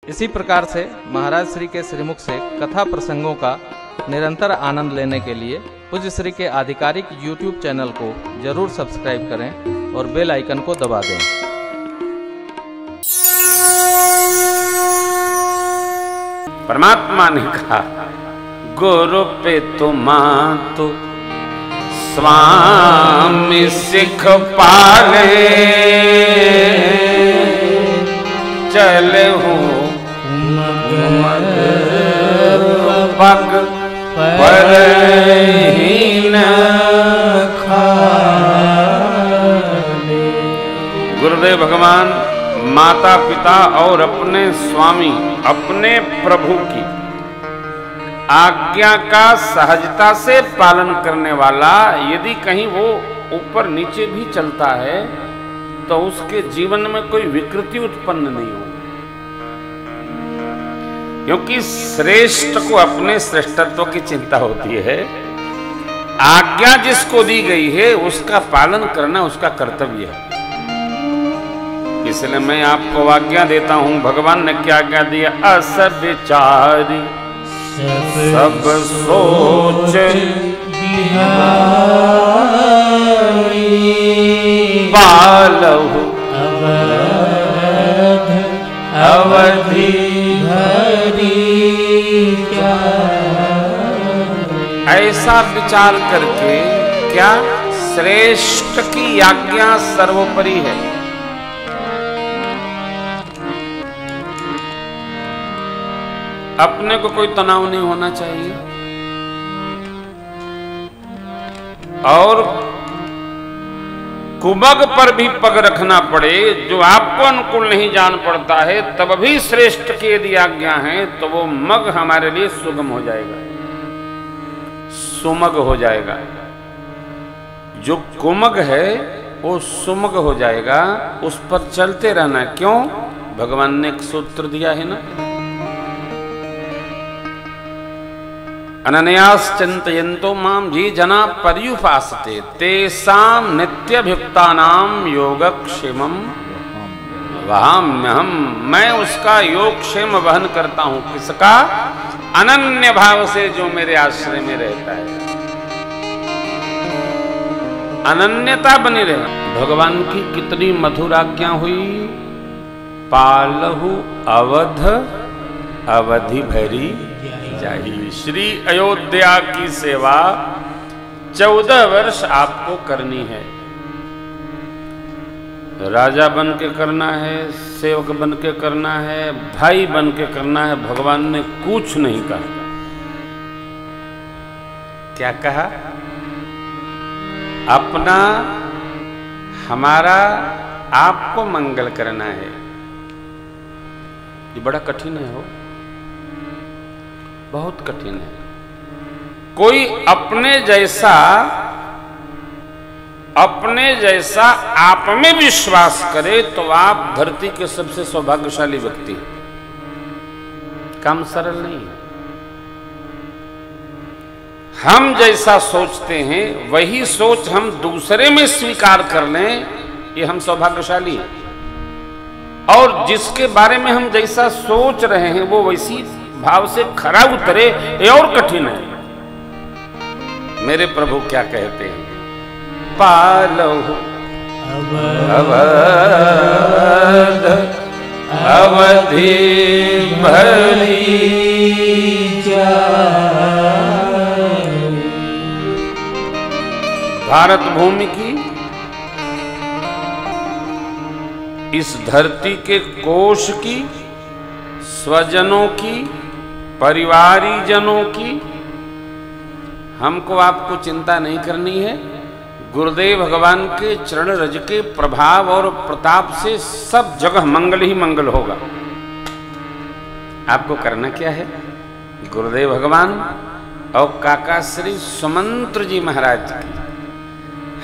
इसी प्रकार से महाराज श्री के श्रीमुख से कथा प्रसंगों का निरंतर आनंद लेने के लिए पूज्य श्री के आधिकारिक YouTube चैनल को जरूर सब्सक्राइब करें और बेल आइकन को दबा दें। परमात्मा ने कहा गुरु पे तो मातो स्वामी सिख पाले, चले हूँ पग पर ही न खाले। गुरुदेव भगवान माता पिता और अपने स्वामी अपने प्रभु की आज्ञा का सहजता से पालन करने वाला यदि कहीं वो ऊपर नीचे भी चलता है तो उसके जीवन में कोई विकृति उत्पन्न नहीं हो, क्योंकि श्रेष्ठ को अपने श्रेष्ठत्व की चिंता होती है। आज्ञा जिसको दी गई है उसका पालन करना उसका कर्तव्य है। इसलिए मैं आपको आज्ञा देता हूं, भगवान ने क्या आज्ञा दिया? अस विचारी सब सोच पालहु अवधि भरी। ऐसा विचार करके क्या श्रेष्ठ की आज्ञा सर्वोपरि है। अपने को कोई तनाव नहीं होना चाहिए और कुमग पर भी पग रखना पड़े जो आपको अनुकूल नहीं जान पड़ता है, तब भी श्रेष्ठ की यदि आज्ञा है तो वो मग हमारे लिए सुगम हो जाएगा, सुमग हो जाएगा। जो कुमग है वो सुमग हो जाएगा, उस पर चलते रहना। क्यों? भगवान ने एक सूत्र दिया है ना, अनन्यास चिंतयन्तो माम ये जना पर्युपासते तेषां नित्यभियुक्तानां योगक्षेमं वहाम्यहम्। मैं उसका योगक्षेम वहन करता हूं। किसका? अनन्य भाव से जो मेरे आश्रय में रहता है। अनन्यता बनी रहे। भगवान की कितनी मधुर आज्ञा हुई, पालहु अवध अवधि भरी जाही। श्री अयोध्या की सेवा 14 वर्ष आपको करनी है। राजा बन के करना है, सेवक बन के करना है, भाई बन के करना है। भगवान ने कुछ नहीं कहा। क्या कहा? अपना हमारा आपको मंगल करना है। ये बड़ा कठिन है, हो बहुत कठिन है। कोई अपने जैसा आप में विश्वास करे तो आप धरती के सबसे सौभाग्यशाली व्यक्ति हैं। काम सरल नहीं है। हम जैसा सोचते हैं वही सोच हम दूसरे में स्वीकार कर लें, ये हम सौभाग्यशाली हैं। और जिसके बारे में हम जैसा सोच रहे हैं वो वैसी भाव से खरा उतरे, ये और कठिन है। मेरे प्रभु क्या कहते हैं? पालहु अवध अवधि भरी जाही। भारत भूमि की इस धरती के कोश की, स्वजनों की, परिवारीजनों की हमको आपको चिंता नहीं करनी है। गुरुदेव भगवान के चरण रज के प्रभाव और प्रताप से सब जगह मंगल ही मंगल होगा। आपको करना क्या है? गुरुदेव भगवान और काका श्री सुमंत्र जी महाराज की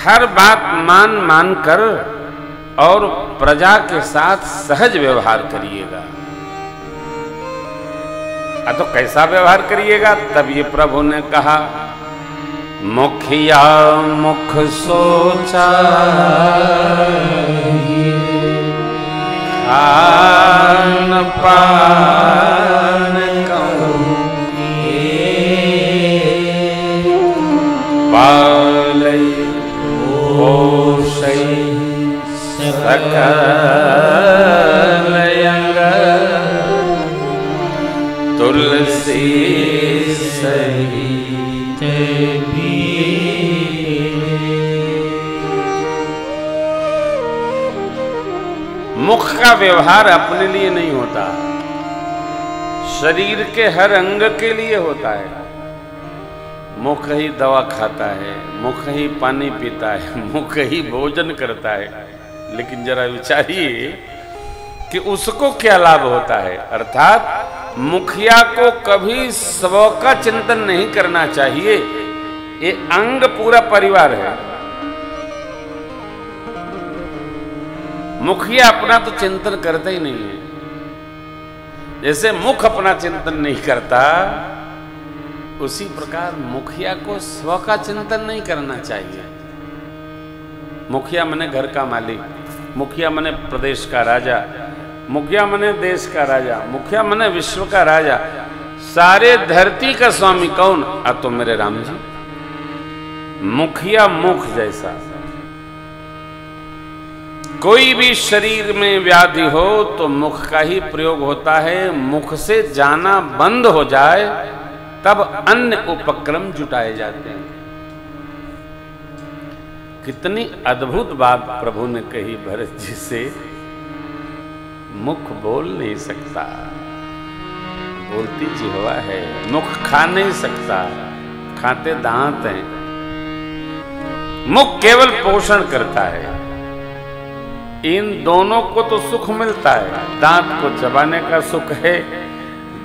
हर बात मान कर और प्रजा के साथ सहज व्यवहार करिएगा। तो कैसा व्यवहार करिएगा? तब ये प्रभु ने कहा, मुखिया मुख सोचा खान पान कहूँ पालै पोषै सकल अंग तुलसी सहित भी। मुख का व्यवहार अपने लिए नहीं होता, शरीर के हर अंग के लिए होता है। मुख ही दवा खाता है, मुख ही पानी पीता है, मुख ही भोजन करता है, लेकिन जरा विचारिए कि उसको क्या लाभ होता है। अर्थात मुखिया को कभी स्व का चिंतन नहीं करना चाहिए। ये अंग पूरा परिवार है। मुखिया अपना तो चिंतन करता ही नहीं है। जैसे मुख अपना चिंतन नहीं करता, उसी प्रकार मुखिया को स्व का चिंतन नहीं करना चाहिए। मुखिया मने घर का मालिक, मुखिया मने प्रदेश का राजा, मुखिया मने देश का राजा, मुखिया मने विश्व का राजा, सारे धरती का स्वामी कौन? तो मेरे राम जी। मुखिया मुख जैसा। कोई भी शरीर में व्याधि हो तो मुख का ही प्रयोग होता है। मुख से जाना बंद हो जाए तब अन्य उपक्रम जुटाए जाते हैं। कितनी अद्भुत बात प्रभु ने कही भरत जी से। मुख बोल नहीं सकता, बोलती जिह्वा है। मुख खा नहीं सकता, खाते दांत हैं। मुख केवल पोषण करता है। इन दोनों को तो सुख मिलता है। दांत को चबाने का सुख है,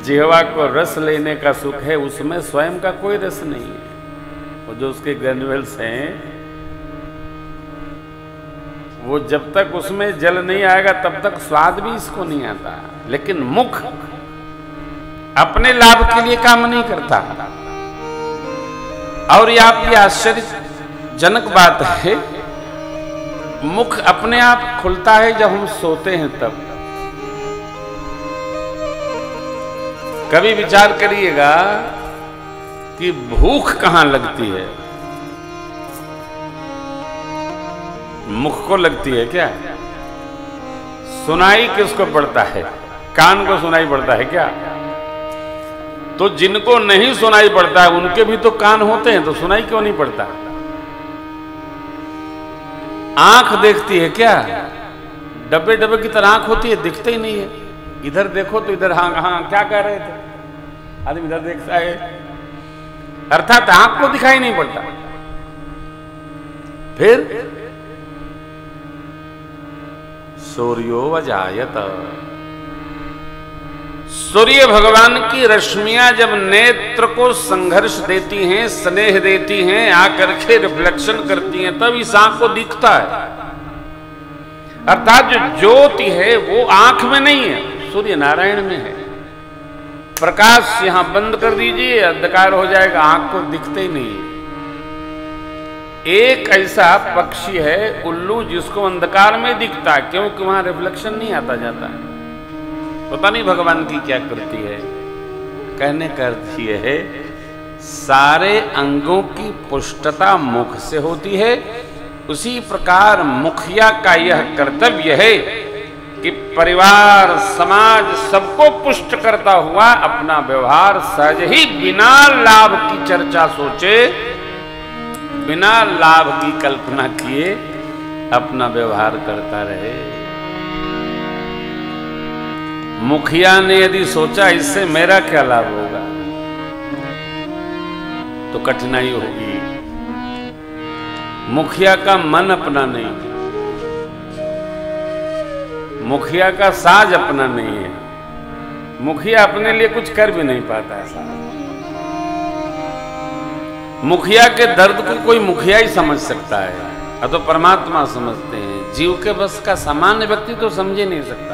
जिह्वा को रस लेने का सुख है, उसमें स्वयं का कोई रस नहीं है। और जो उसके ग्रैन्युअल्स हैं, वो जब तक उसमें जल नहीं आएगा तब तक स्वाद भी इसको नहीं आता। लेकिन मुख अपने लाभ के लिए काम नहीं करता। और ये आपकी आश्चर्यजनक बात है, मुख अपने आप खुलता है जब हम सोते हैं तब। कभी विचार करिएगा कि भूख कहां लगती है? मुख को लगती है क्या? सुनाई किसको पड़ता है? कान को सुनाई पड़ता है क्या? तो जिनको नहीं सुनाई पड़ता है उनके भी तो कान होते हैं, तो सुनाई क्यों नहीं पड़ता? आंख देखती है क्या? डब्बे डब्बे की तरह आंख होती है, दिखते ही नहीं है। इधर देखो तो इधर हाँ हाँ क्या कह रहे थे, आदमी इधर देखता है। अर्थात आंख को दिखाई नहीं पड़ता। फिर सूर्यो वजायत, सूर्य भगवान की रश्मियां जब नेत्र को संघर्ष देती हैं, स्नेह देती हैं, आकर के रिफ्लेक्शन करती हैं, तब इस आंख को दिखता है। अर्थात जो ज्योति है वो आंख में नहीं है, सूर्य नारायण में है। प्रकाश यहां बंद कर दीजिए, अंधकार हो जाएगा, आंख को दिखते ही नहीं। एक ऐसा पक्षी है उल्लू जिसको अंधकार में दिखता है, क्योंकि वहां रिफ्लेक्शन नहीं आता जाता है। पता नहीं भगवान की क्या करती है। कहने का अर्थ यह है, सारे अंगों की पुष्टता मुख से होती है। उसी प्रकार मुखिया का यह कर्तव्य है कि परिवार समाज सबको पुष्ट करता हुआ अपना व्यवहार सहज ही बिना लाभ की चर्चा सोचे, बिना लाभ की कल्पना किए अपना व्यवहार करता रहे। मुखिया ने यदि सोचा इससे मेरा क्या लाभ होगा, तो कठिनाई होगी। मुखिया का मन अपना नहीं, मुखिया का साज अपना नहीं है। मुखिया अपने लिए कुछ कर भी नहीं पाता है। मुखिया के दर्द को कोई मुखिया ही समझ सकता है, अब तो परमात्मा समझते हैं। जीव के बस का सामान्य व्यक्ति तो समझ ही नहीं सकता।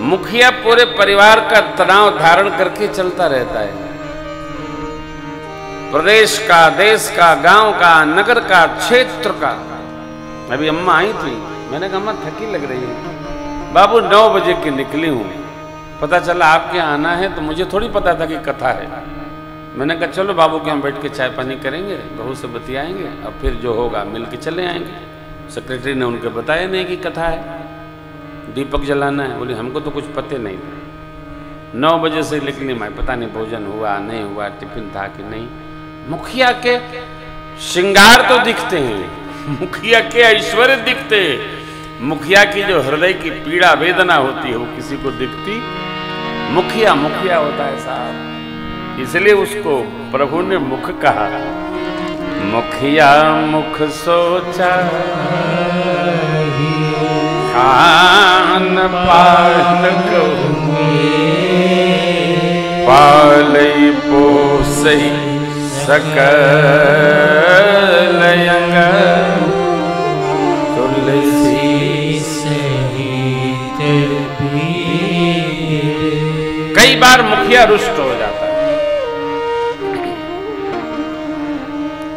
मुखिया पूरे परिवार का तनाव धारण करके चलता रहता है। प्रदेश का, देश का, गांव का, नगर का, क्षेत्र का। अभी अम्मा आई थी, मैंने कहा अम्मा थकी लग रही है। बाबू 9 बजे के निकली हूँ, पता चला आपके आना है, तो मुझे थोड़ी पता था कि कथा है। मैंने कहा चलो बाबू के हम बैठ के चाय पानी करेंगे, बहू से बतियाएंगे और फिर जो होगा मिल के चले आएंगे। सेक्रेटरी ने उनके बताया नहीं कि कथा है, दीपक जलाना है। बोली हमको तो कुछ पते नहीं था। 9 बजे से निकली मैं, पता नहीं भोजन हुआ नहीं हुआ, टिफिन था कि नहीं। मुखिया के श्रृंगार तो दिखते हैं, मुखिया के ऐश्वर्य दिखते, मुखिया की जो हृदय की पीड़ा वेदना होती है वो किसी को दिखती? मुखिया मुखिया होता है साहब, इसलिए उसको प्रभु ने मुख कहा। मुखिया मुख सोचा खान पान को, पालई पोसई सकल अंग, तुलसी सहित भी। कई बार मुखिया रुष्ट हो जाता है,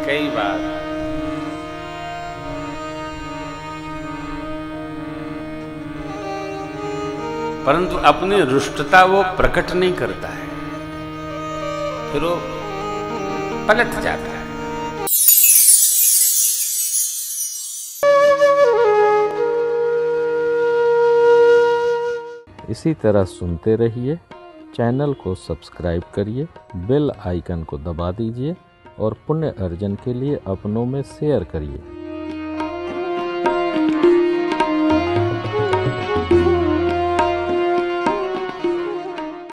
कई बार। परंतु अपनी रुष्टता वो प्रकट नहीं करता है, फिर वो पलट जाता है। इसी तरह सुनते रहिए, चैनल को सब्सक्राइब करिए, बेल आइकन को दबा दीजिए और पुण्य अर्जन के लिए अपनों में शेयर करिए।